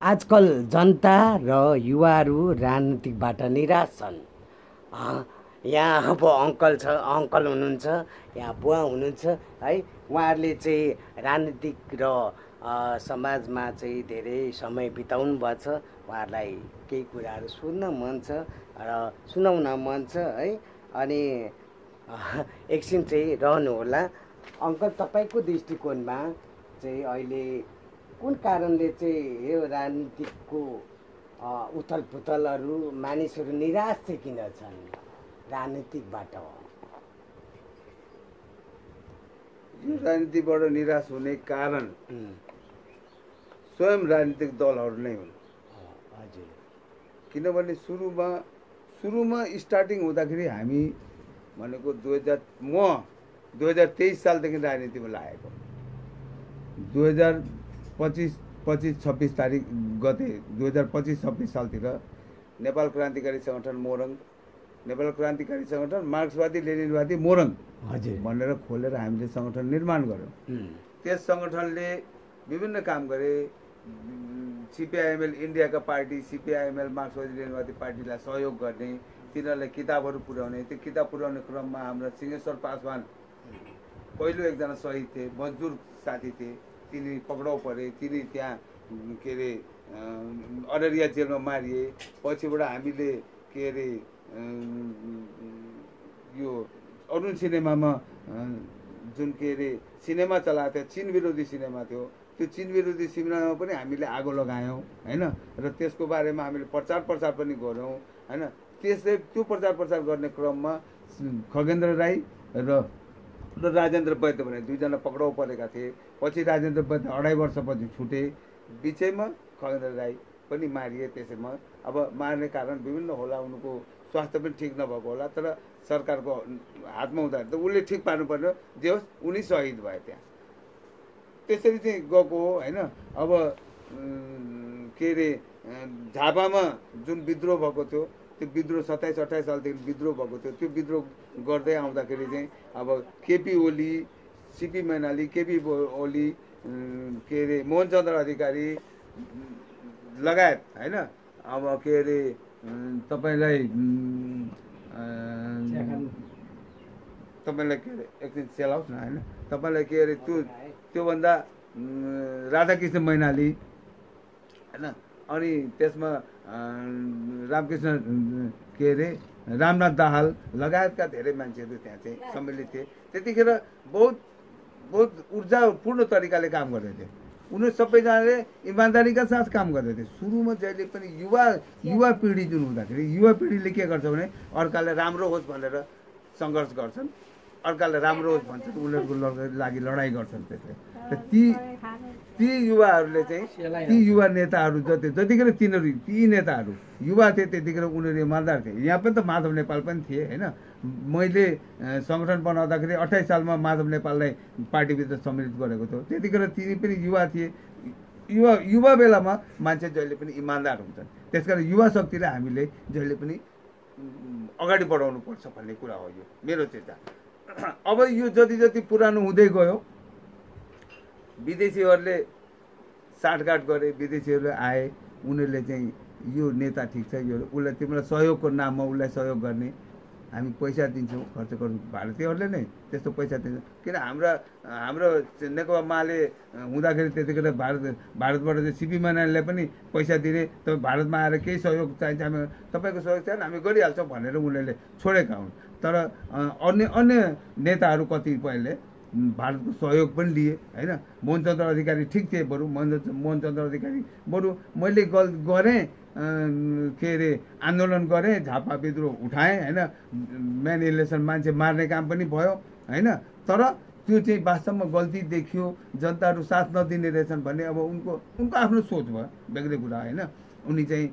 आजकल जनता र युवाहरू राजनीतिकबाट निराश छन्। यहाँ अब अङ्कल हुनुहुन्छ, यहाँ बुवा हुनुहुन्छ है। उहाँहरूले चाहिँ राजनीतिक र समाजमा चाहिँ धेरै समय बिताउनु भएको छ। उहाँहरूलाई केही कुराहरू सुन्न मन छ र सुनाउन मन छ है। अनि एकछिन चाहिँ रहनुहोला। अङ्कल, तपाईँको दृष्टिकोणमा चाहिँ अहिले कुन कारणले चाहिँ यो राजनीतिकको उथल पुथलहरू मानिसहरू निराश चाहिँ किन छन् राजनीतिकबाट? यो राजनीतिबाट निराश हुने कारण स्वयं राजनीतिक दलहरू नै हुन्। हजुर। किनभने सुरुमा स्टार्टिङ हुँदाखेरि हामी भनेको 2023 सालदेखि राजनीतिमा लागेको। 2025-26 तारिक गते 2025-26 सालतिर नेपाल क्रान्तिकारी सङ्गठन मोरङ, नेपाल क्रान्तिकारी सङ्गठन मार्क्सवादी लेनिनवादी मोरङ भनेर खोलेर हामीले सङ्गठन निर्माण गऱ्यौँ। त्यस सङ्गठनले विभिन्न काम गरे। सिपिआइएमएल इन्डियाका पार्टी, सिपिआइएमएल मार्क्सवादी लेनिनवादी पार्टीलाई सहयोग गर्ने, तिनीहरूलाई किताबहरू पुर्याउने। त्यो किताब पुर्याउने क्रममा हाम्रा सिंहेश्वर पासवान पहिलो एकजना शहीद थिए, मजदुर साथी थिए, तिनी पक्राउ परे, तिनी त्यहाँ के अरे अररिया जेलमा मारिए। पछिबाट हामीले के अरे यो अरुण सिनेमामा जुन के अरे सिनेमा चलाएको थियो, चीन विरोधी सिनेमा थियो, त्यो चीन विरोधी सिनेमामा पनि हामीले आगो लगायौँ होइन। र त्यसको बारेमा हामीले प्रचार पनि गऱ्यौँ होइन। त्यो प्रचार गर्ने क्रममा खगेन्द्र राई र राजेन्द्र वैद्य भने दुईजना पक्राउ परेका थिए। पछि राजेन्द्र वैद्य 2.5 वर्षपछि छुटे। बिचैमा खगेन्द्र राई पनि मारिए। त्यसैमा अब मार्ने कारण विभिन्न होला, उनको स्वास्थ्य पनि ठिक नभएको होला, तर सरकारको हातमा हुँदाखेरि त उसले ठिक पार्नु पर्यो। जे होस्, उनी शहीद भए त्यहाँ। त्यसरी चाहिँ गएको हो होइन। अब के अरे झापामा जुन विद्रोह भएको थियो, त्यो विद्रोह 27-28 सालदेखि विद्रोह भएको थियो। त्यो विद्रोह गर्दै आउँदाखेरि चाहिँ अब केपी ओली, सिपी मैनाली, केपी ओली, के अरे मोहनचन्द्र अधिकारी लगायत होइन। अब के अरे तपाईँलाई के अरे एकदिन सेलाओस् न होइन। तपाईँलाई के अरे त्योभन्दा राधाकृष्ण मैनाली होइन। अनि त्यसमा रामकृष्ण के अरे रामनाथ दाहाल लगायतका धेरै मान्छेहरू त्यहाँ चाहिँ सम्मिलित थिए। त्यतिखेर बहुत ऊर्जापूर्ण तरिकाले काम गर्दै थिए। उनीहरू सबैजनाले इमान्दारीका साथ काम गर्दै थिए। सुरुमा जहिले पनि युवा पिँढी जुन हुँदाखेरि युवा पिँढीले के गर्छ भने अर्कालाई राम्रो होस् भनेर सङ्घर्ष गर्छन्, अर्कालाई राम्रो होस् भन्छन्, उनीहरूको लागि लडाइँ गर्छन्। त्यसले ती युवाहरूले चाहिँ ती युवा नेताहरू जतिखेर ती नेताहरू युवा थिए त्यतिखेर उनीहरू इमान्दार थिए। यहाँ पनि त माधव नेपाल पनि थिए होइन। मैले सङ्गठन बनाउँदाखेरि 28 सालमा माधव नेपाललाई पार्टीभित्र सम्मिलित गरेको थियो। त्यतिखेर तिनी पनि युवा थिए। युवा बेलामा मान्छे जहिले पनि इमान्दार हुन्छन्। त्यसकारण युवा शक्तिलाई हामीले जहिले पनि अगाडि बढाउनु पर्छ भन्ने कुरा हो यो मेरो चिन्ता। अब यो जति पुरानो हुँदै गयो, विदेशीहरूले साँठगाँठ गरे, विदेशीहरूले आए, उनीहरूले चाहिँ यो नेता ठिक छ, यो उसलाई तिमीलाई सहयोगको नाममा उसलाई सहयोग गर्ने, हामी पैसा दिन्छौँ, खर्च गर्नु। भारतीयहरूले नै त्यस्तो पैसा दिन्छ। किन हाम्रो नेकपा माले हुँदाखेरि त्यतिखेर भारतबाट चाहिँ सिपी मैनालीलाई पनि पैसा दिने, तपाईँ भारतमा आएर केही सहयोग चाहिन्छ, हामी तपाईँको सहयोग चाहियो हामी गरिहाल्छौँ भनेर उनीहरूले छोडेका हुन्। तर अन्य नेताहरू कतिपयले भारतको सहयोग पनि लिए होइन। मोहनचन्द्र अधिकारी ठिक थिए, बरु मोहनचन्द्र अधिकारी बरु मैले गरेँ के अरे आन्दोलन गरेँ, झापा विद्रोह उठाएँ होइन, मेन इलेक्सन मान्छे मार्ने काम पनि भयो होइन। तर त्यो चाहिँ वास्तवमा गल्ती देखियो, जनताहरू साथ नदिने रहेछन् भन्ने अब उनको आफ्नो सोच भयो, बेग्लै कुरा होइन। उनी चाहिँ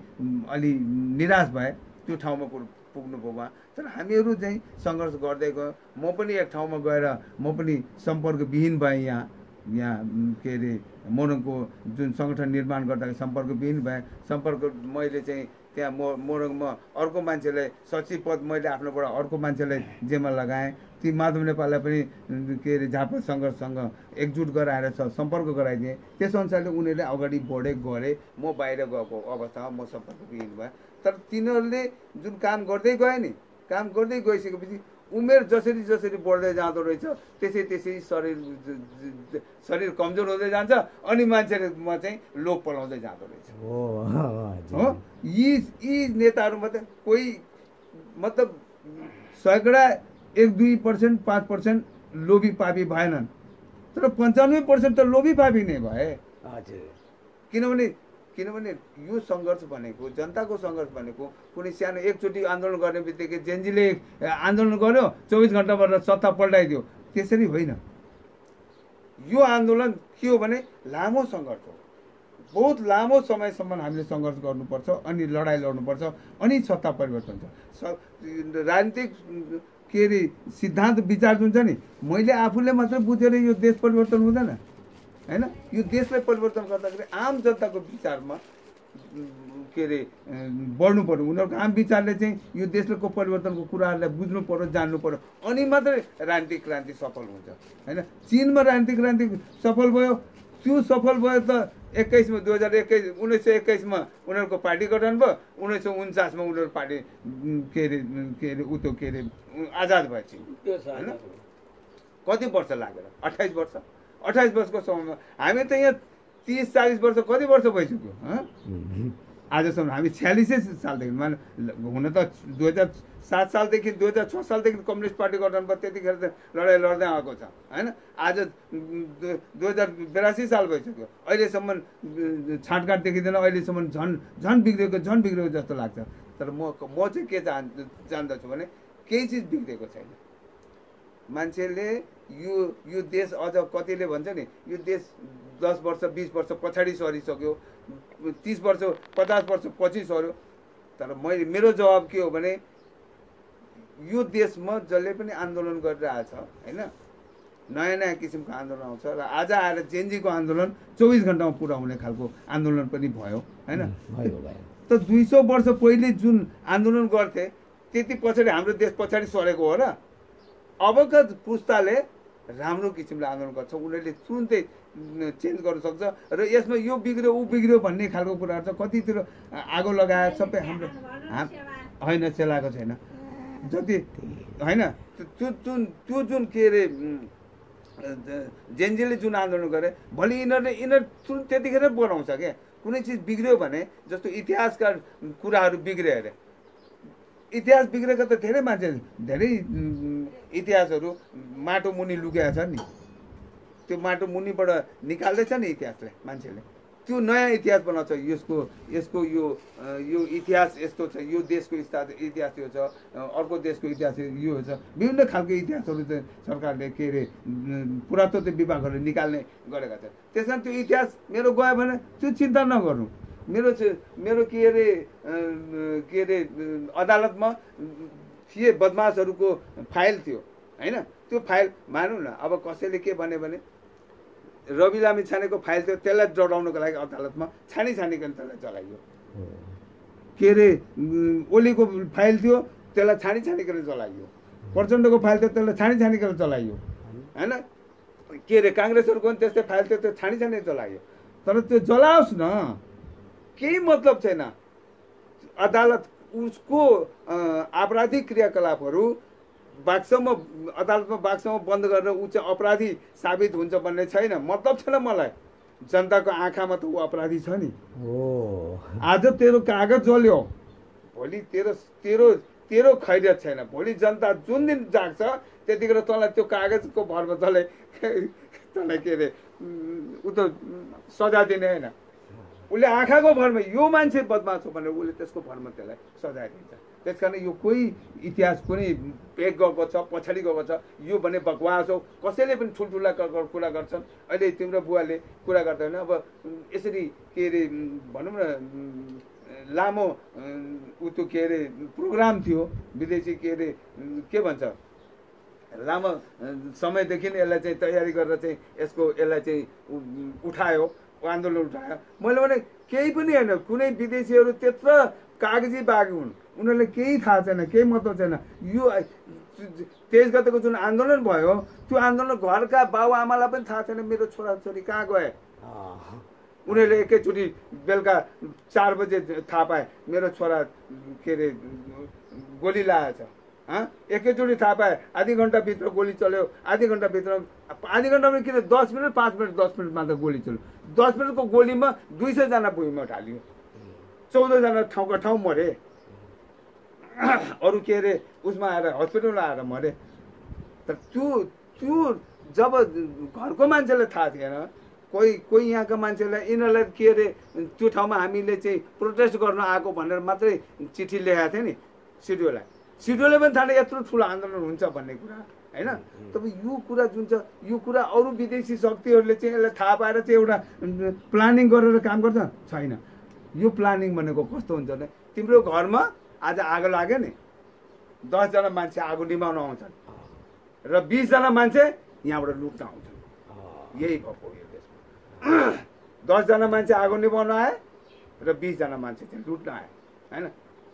अलि निराश भए त्यो ठाउँमा पुग्नुभयो। तर हामीहरू चाहिँ सङ्घर्ष गर्दै गयो। म पनि एक ठाउँमा गएर म पनि सम्पर्कविहीन भएँ। यहाँ के अरे मोरङको जुन सङ्गठन निर्माण गर्दाखेरि सम्पर्कविहीन भएँ। मैले चाहिँ त्यहाँ मोरङमा अर्को मान्छेलाई सचिव पद मैले आफ्नोबाट अर्को मान्छेलाई जेमा लगाएँ। ती माधव नेपाललाई पनि के अरे झापा सङ्घर्षसँग एकजुट गराएर सम्पर्क गराइदिएँ। त्यस अनुसारले उनीहरूले अगाडि बढे गरे। म बाहिर गएको अवस्थामा म सम्पर्क भएँ। तर तिनीहरूले जुन काम गर्दै गए नि, काम गर्दै गइसकेपछि उमेर जसरी जसरी बढ्दै जाँदो रहेछ त्यसै त्यसै शरीर कमजोर हुँदै जान्छ अनि मान्छेमा चाहिँ लोभ पलाउँदै जाँदो रहेछ हो। यी नेताहरूमा त कोही मतलब 100 1-2% 5% लोभी पापी भएनन्, तर 95% त लोभी पापी नै भए। हजुर, किनभने यो सङ्घर्ष भनेको, जनताको सङ्घर्ष भनेको कुनै सानो एकचोटि आन्दोलन गर्ने बित्तिकै जेनजीले आन्दोलन गर्यो 24 घन्टाबाट सत्ता पल्टाइदियो, त्यसरी होइन। यो आन्दोलन के हो भने लामो सङ्घर्ष हो। बहुत लामो समयसम्म हामीले सङ्घर्ष गर्नुपर्छ अनि लडाइँ लड्नुपर्छ अनि सत्ता परिवर्तन छ। राजनीतिक के अरे सिद्धान्त विचार जुन छ नि, मैले आफूले मात्रै बुझेर यो देश परिवर्तन हुँदैन होइन। यो देशलाई परिवर्तन गर्दाखेरि आम जनताको विचारमा के अरे बढ्नु पर्यो। उनीहरूको आम विचारले चाहिँ यो देशको परिवर्तनको कुराहरूलाई बुझ्नु पर्यो, जान्नु पर्यो, अनि मात्रै राजनीतिक क्रान्ति सफल हुन्छ होइन। चीनमा राजनीतिक क्रान्ति सफल भयो, त्यो सफल भयो त 1921मा उनीहरूको पार्टी गठन भयो। 1949मा उनीहरू पार्टी के अरे आजाद भयो चीन होइन। कति वर्ष लागेर? 28 वर्ष। 28 वर्षको समयमा हामी त यहाँ 30-40 वर्ष कति वर्ष भइसक्यो आजसम्म। हामी 46 सालदेखि मान हुन त 2007 सालदेखि 2006 सालदेखि कम्युनिस्ट पार्टी गठन भयो, त्यतिखेर त लडाइँ लड्दै आएको छ होइन। आज 2082 साल भइसक्यो, अहिलेसम्म छाँटकाँट देखिँदैन। अहिलेसम्म झन् बिग्रेको जस्तो लाग्छ। तर म चाहिँ के जान्दछु भने केही चिज बिग्रेको छैन। मान्छेले यो देश अझ कतिले भन्छ नि यो देश 10 वर्ष 20 वर्ष पछाडि सरिसक्यो, 30 वर्ष 50 वर्ष पछि सर्यो। तर मेरो जवाब के हो भने यो देशमा जसले पनि आन्दोलन गरिरहेछ होइन, नयाँ नयाँ किसिमको आन्दोलन आउँछ र आज आएर जेनजीको आन्दोलन 24 घन्टामा पुरा हुने खालको आन्दोलन पनि भयो होइन। त 200 वर्ष पहिले जुन आन्दोलन गर्थे त्यति पछाडि हाम्रो देश पछाडि सरेको हो र। अबका पुस्ताले राम्रो किसिमले आन्दोलन गर्छ, उनीहरूले तुरुन्तै चेन्ज गर्न सक्छ। र यसमा यो बिग्रियो ऊ बिग्रियो भन्ने खालको कुराहरू छ। कतितिर आगो लगाएर सबै हाम्रो होइन चलाएको छैन जति होइन। त्यो जुन के अरे जेनजीले जुन आन्दोलन गरे भोलि यिनीहरू तुरन्त त्यतिखेर बनाउँछ क्या। कुनै चिज बिग्रियो भने जस्तो इतिहासका कुराहरू बिग्रियो अरे, इतिहास बिग्रेको त धेरै मान्छे धेरै इतिहासहरू माटो मुनि लुकेका छन् नि, त्यो माटो मुनिबाट निकाल्दैछ नि इतिहासले मान्छेले। त्यो नयाँ इतिहास बनाउँछ। यसको यो इतिहास यस्तो छ, यो देशको इतिहास यो छ, अर्को देशको इतिहास यो छ। विभिन्न खालको इतिहासहरू चाहिँ सरकारले के अरे पुरातत्व विभागहरूले निकाल्ने गरेका छन्। त्यस कारण त्यो इतिहास मेरो गयो भने त्यो चिन्ता नगर्नु। मेरो के अरे अदालतमा थिए बदमासहरूको फाइल थियो होइन। त्यो फाइल मानौँ न, अब कसैले के भन्यो भने रवि लामी छानेको फाइल थियो, त्यसलाई डराउनको लागि अदालतमा छानिकन त्यसलाई जलाइयो। के अरे ओलीको फाइल थियो, त्यसलाई छानिकन जलाइयो। प्रचण्डको फाइल थियो, त्यसलाई छानिकन जलाइयो होइन। के अरे काङ्ग्रेसहरूको पनि त्यस्तै फाइल थियो, त्यो छानी जलाइयो। तर त्यो जलाओस् न, केही मतलब छैन। अदालत उसको आपराधिक क्रियाकलापहरू अदालतमा बाक्समा बन्द गरेर ऊ चाहिँ अपराधी साबित हुन्छ भन्ने छैन। मतलब छैन मलाई। जनताको आँखामा त ऊ अपराधी छ नि। आज तेरो कागज जल्यो, भोलि तेरो खैरियत छैन। भोलि जनता जुन दिन जाग्छ त्यतिखेर तँलाई त्यो कागजको भरमा तँलाई के अरे ऊ त सजाय दिने होइन। उसले आँखाको भरमा यो मान्छे बदमास हो भनेर उसले त्यसको भरमा त्यसलाई सजाय दिन्छ। त्यस कारण यो कोही इतिहास कुनै पेक गएको छ, पछाडि गएको छ, यो भने बकवास हो। कसैले पनि ठुल्ठुला कुरा गर्छन्। अहिले तिम्रो बुवाले कुरा गर्दैन। अब यसरी के अरे भनौँ न लामो त्यो के अरे प्रोग्राम थियो विदेशी के अरे के भन्छ लामो समयदेखि यसलाई चाहिँ तयारी गरेर चाहिँ यसलाई चाहिँ उठायो, आन्दोलन उठायो। मैले भने केही पनि होइन। कुनै विदेशीहरू त्यत्रो कागजी बाघ हुन्, उनीहरूले केही थाहा छैन, केही मतलब छैन। यो 23 गतेको जुन आन्दोलन भयो त्यो आन्दोलन घरका बाबुआमालाई पनि थाहा छैन मेरो छोराछोरी कहाँ गए। उनीहरूले एकैचोटि बेलुका 4 बजे थाहा पाए मेरो छोरा के अरे गोली लागेछ। एकैचोटि थाहा पाए, आधी घन्टाभित्र गोली चल्यो, आधी घन्टाभित्र किन 10 मिनट 5 मिनट 10 मिनटमा त गोली चल्यो। 10 मिनटको गोलीमा 200 जना भुइँमा ढालियो, 14 जना ठाउँका ठाउँ मरे, अरू के अरे उसमा आएर हस्पिटलमा आएर मरे। तर त्यो जब घरको मान्छेलाई थाहा थिएन, कोही यहाँका मान्छेलाई यिनीहरूलाई के अरे त्यो ठाउँमा हामीले चाहिँ प्रोटेस्ट गर्न आएको भनेर मात्रै चिठी लेखाएको थियो नि सिडिओले पनि थाहा यत्रो ठुलो आन्दोलन हुन्छ भन्ने कुरा होइन। तब यो कुरा जुन छ, यो कुरा अरू विदेशी शक्तिहरूले चाहिँ यसलाई थाहा पाएर चाहिँ एउटा प्लानिङ गरेर काम गर्छ छैन। यो प्लानिङ भनेको कस्तो हुन्छ भने तिम्रो घरमा आज आगो लाग्यो नि, 10 जना मान्छे आगो निभाउन आउँछन् र 20 जना मान्छे यहाँबाट लुट्न आउँछन्। यही भएको यो देशमा 10 जना मान्छे आगो निभाउन आए र 20 जना मान्छे चाहिँ लुट्न आए होइन।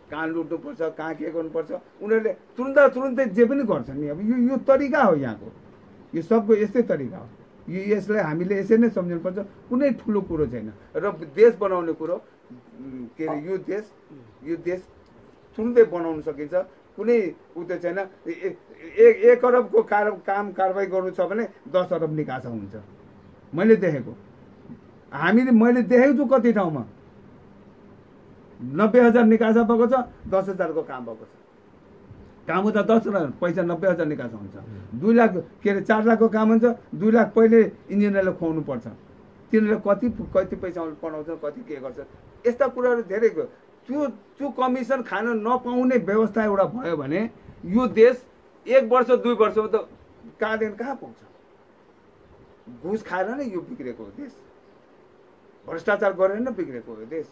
कहाँ लुट्नुपर्छ, कहाँ के गर्नुपर्छ, उनीहरूले तुरुन्तै जे पनि गर्छन् नि। अब यो तरिका हो यहाँको, यो सबको यस्तै तरिका हो। यसलाई हामीले यसरी नै सम्झनुपर्छ, कुनै ठुलो कुरो छैन। र देश बनाउने कुरो के अरे यो देश तुरुन्तै बनाउन सकिन्छ, कुनै उयो छैन। 1 अरबको काम कारवाही गर्नु छ भने 10 अरब निकासा हुन्छ। मैले देखेको छु कति ठाउँमा 90,000 निकासा भएको छ, 10,000 को काम भएको छ। काम हुँदा 10,000 पैसा 90,000 निकासा हुन्छ। 2 लाख के अरे 4 लाखको काम हुन्छ, 2 लाख पहिले इन्जिनियरलाई खुवाउनु पर्छ। तिनीहरूले कति पैसा पढाउँछ, कति के गर्छ, यस्ता कुराहरू धेरै। त्यो कमिसन खान नपाउने व्यवस्था एउटा भयो भने यो देश 1 वर्ष 2 वर्षमा त कहाँदेखि कहाँ पुग्छ। घुस खाएर नै यो बिग्रेको हो देश, भ्रष्टाचार गरेर नै बिग्रेको हो देश।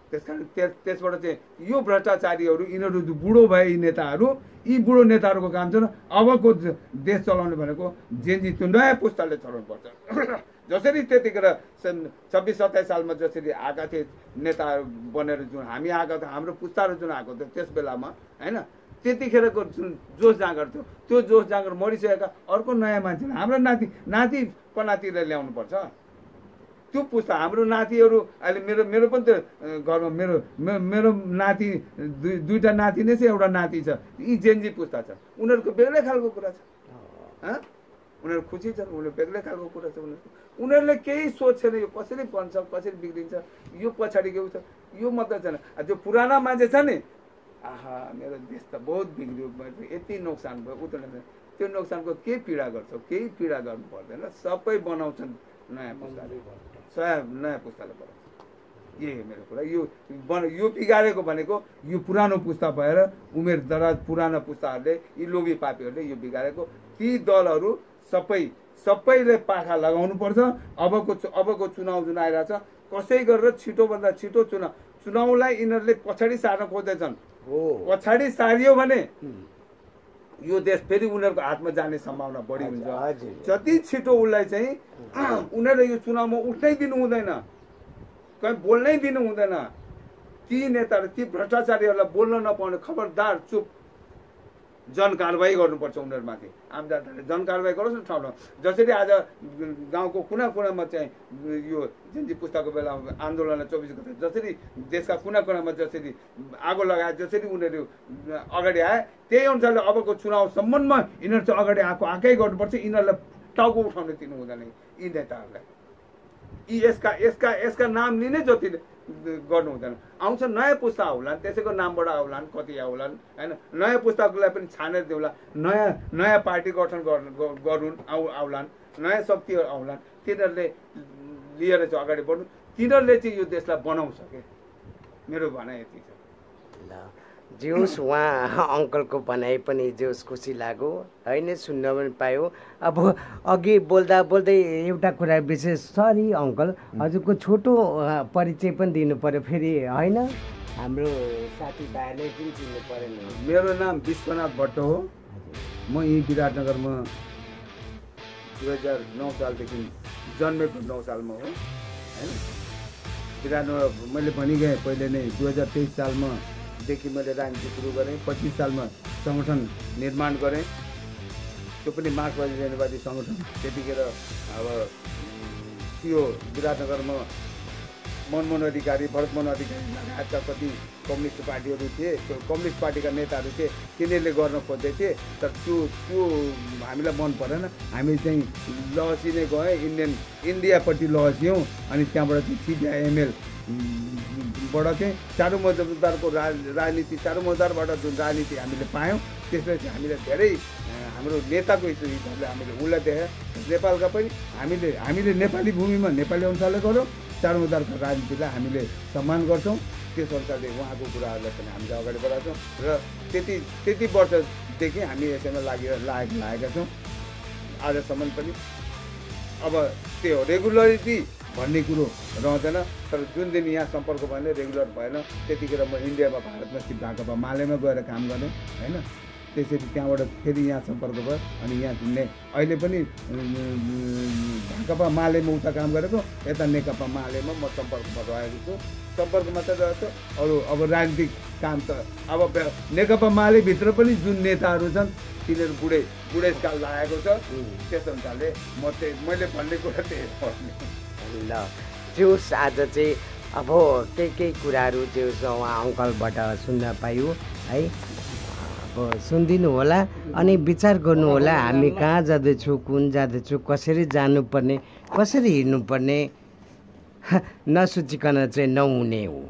त्यसकारण त्यसबाट चाहिँ यो भ्रष्टाचारीहरू, यिनीहरू बुढो भए यी नेताहरू, यी बुढो नेताहरूको काम छ। अबको देश चलाउने भनेको जेनजी त्यो नयाँ पुस्ताले चलाउनु पर्छ। जसरी त्यतिखेर 26-27 सालमा जसरी आएका थिए नेताहरू बनेर जुन हामी आएका थियो, हाम्रो पुस्ताहरू जुन आएको थियो त्यस बेलामा होइन, त्यतिखेरको जुन जोस जाँगर थियो त्यो जोस जाँगर मरिसकेका अर्को नयाँ मान्छे हाम्रो नाति पनातिलाई ल्याउनु पर्छ। त्यो पुस्ता हाम्रो नातिहरू अहिले मेरो पनि त्यो घरमा मेरो नाति 2टा नाति नै छ, एउटा नाति छ। यी जेनजी पुस्ता छ, उनीहरूको बेग्लै खालको कुरा छ। उनीहरू खुसी छन्, उनीहरू बेग्लै खालको कुरा छ। उनीहरूले केही सोच छैन यो कसरी बन्छ, कसरी बिग्रिन्छ, यो पछाडि के छ, यो मतलब छैन। जो पुराना मान्छे छ नि, आहा मेरो देश त बहुत बिग्रियो, यति नोक्सान भयो उता, त्यो नोक्सानको के पीडा गर्छ, केही पीडा गर्नु पर्दैन। सबै बनाउँछन् नयाँ पुस्ताले, नयाँ पुस्ताले बनाउँछ। यही हो मेरो कुरा। यो बिगारेको भनेको यो पुरानो पुस्ता भएर उमेर दराज पुरानो पुस्ताहरूले, यी लोभी पापीहरूले यो बिगारेको। ती दलहरू सबैले पाखा लगाउनु पर्छ। अबको चुनाव जुन आइरहेछ, कसै गरेर छिटोभन्दा छिटो चुनावलाई यिनीहरूले पछाडि सार्न खोज्दैछन्। पछाडि सारियो भने यो देश फेरि उनीहरूको हातमा जाने सम्भावना बढी हुन्छ। जति छिटो उसलाई चाहिँ उनीहरूले यो चुनावमा उठ्नै दिनु हुँदैन, कहीँ बोल्नै दिनु हुँदैन। ती नेताहरू, ती भ्रष्टाचारीहरूलाई बोल्न नपाउने, खबरदार चुप। जन कारवाही गर्नुपर्छ उनीहरूमाथि। आम जनताले जन कारवाही गरोस् न ठाउँमा। जसरी आज गाउँको कुना कुनामा चाहिँ यो जेनजी पुस्ताको बेलामा आन्दोलन 24 गते जसरी देशका कुना कुनामा जसरी आगो लगाए, जसरी उनीहरू अगाडि आए, त्यही अनुसारले अबको चुनाव सम्बन्धमा यिनीहरू चाहिँ अगाडि आएकै गर्नुपर्छ। यिनीहरूलाई टाउको उठाउन दिनु हुँदैन यी नेताहरूलाई। यसका नाम लिने जति गर्नु हुँदैन। आउँछ नयाँ पुस्ता आउलान्, त्यसैको नामबाट आउलान्, कति आउलान् होइन। नयाँ पुस्ताकोलाई पनि छानेर देऊला, नयाँ पार्टी गठन गरून्, आउलान्, नयाँ शक्तिहरू आउलान्। तिनीहरूले लिएर चाहिँ अगाडि बढ्नु, तिनीहरूले चाहिँ यो देशलाई बनाउँछ के, मेरो भनाइ यति छ। जेउस उहाँ अङ्कलको भनाइ पनि जेउस खुसी लाग्यो होइन, सुन्न पनि पायो। अब अघि बोल्दै एउटा कुरा विशेष, सरी अङ्कल हजुरको छोटो परिचय पनि दिनु पर्यो फेरि होइन, हाम्रो साथीभाइले पनि चिन्नु परेन। मेरो नाम विश्वनाथ भट्ट हो। म यहीँ विराटनगरमा 2009 सालदेखि जन्मेको 9 सालमा हो होइन। बिरानो मैले भनिगएँ पहिले नै 2023 सालमा देखि मैले राजनीति सुरु गरेँ। 25 सालमा सङ्गठन निर्माण गरेँ, त्यो पनि मार्क्सवादी लेनिनवादी सङ्गठन। त्यतिखेर अब थियो विराटनगरमा मनमोहन अधिकारी, भरतमोहन अधिकारी लगायतका कति कम्युनिस्ट पार्टीहरू थिए। त्यो कम्युनिस्ट पार्टीका नेताहरू थिए, तिनीहरूले गर्न खोज्दै थिए। तर त्यो हामीलाई मन परेन। हामी चाहिँ लहसी नै गएँ, इन्डियापट्टि लहस्यौँ। अनि त्यहाँबाट चाहिँ सिपिआइएमएल बाट चाहिँ चारु मजदारको राजनीति, चारु मजदारबाट जुन राजनीति हामीले पायौँ, त्यसले चाहिँ हामीले धेरै हाम्रो नेताको हिसाबले हामीले उसलाई देखायो। नेपालका पनि हामीले नेपाली भूमिमा नेपाली अनुसारले गऱ्यौँ, चारु मजदारको राजनीतिलाई हामीले सम्मान गर्छौँ। त्यस अनुसारले उहाँको कुराहरूलाई पनि हामीले अगाडि बढाउँछौँ र त्यति वर्षदेखि हामी यसैमा लागेका छौँ आजसम्म पनि। अब त्यो रेगुलरिटी भन्ने कुरो रहँदैन। तर जुन दिन यहाँ सम्पर्क भएन, रेगुलर भएन, त्यतिखेर म इन्डियामा भारतमा स्थित भाकपा मालेमा गएर काम गरेँ होइन। त्यसरी त्यहाँबाट फेरि यहाँ सम्पर्क भयो। अनि यहाँ अहिले पनि भाकपा मालेमा उता काम गरेको, यता नेकपा मालेमा म सम्पर्कमा रहेको छु। सम्पर्कमा त रहेछ। अरू अब राजनीतिक काम त अब नेकपा मालेभित्र पनि जुन नेताहरू छन् तिनीहरू बुढेसकाल लागेको छ। त्यस अनुसारले मैले भन्ने कुरा त्यही भन्ने। ल जोस् आज चाहिँ अब केही कुराहरू जो उहाँ अङ्कलबाट सुन्न पायो है। अब सुनिदिनु होला अनि विचार गर्नु होला, हामी कहाँ जाँदैछौँ, कुन जाँदैछौँ, कसरी जानुपर्ने, कसरी हिँड्नुपर्ने नसोचिकन चाहिँ नहुने हो।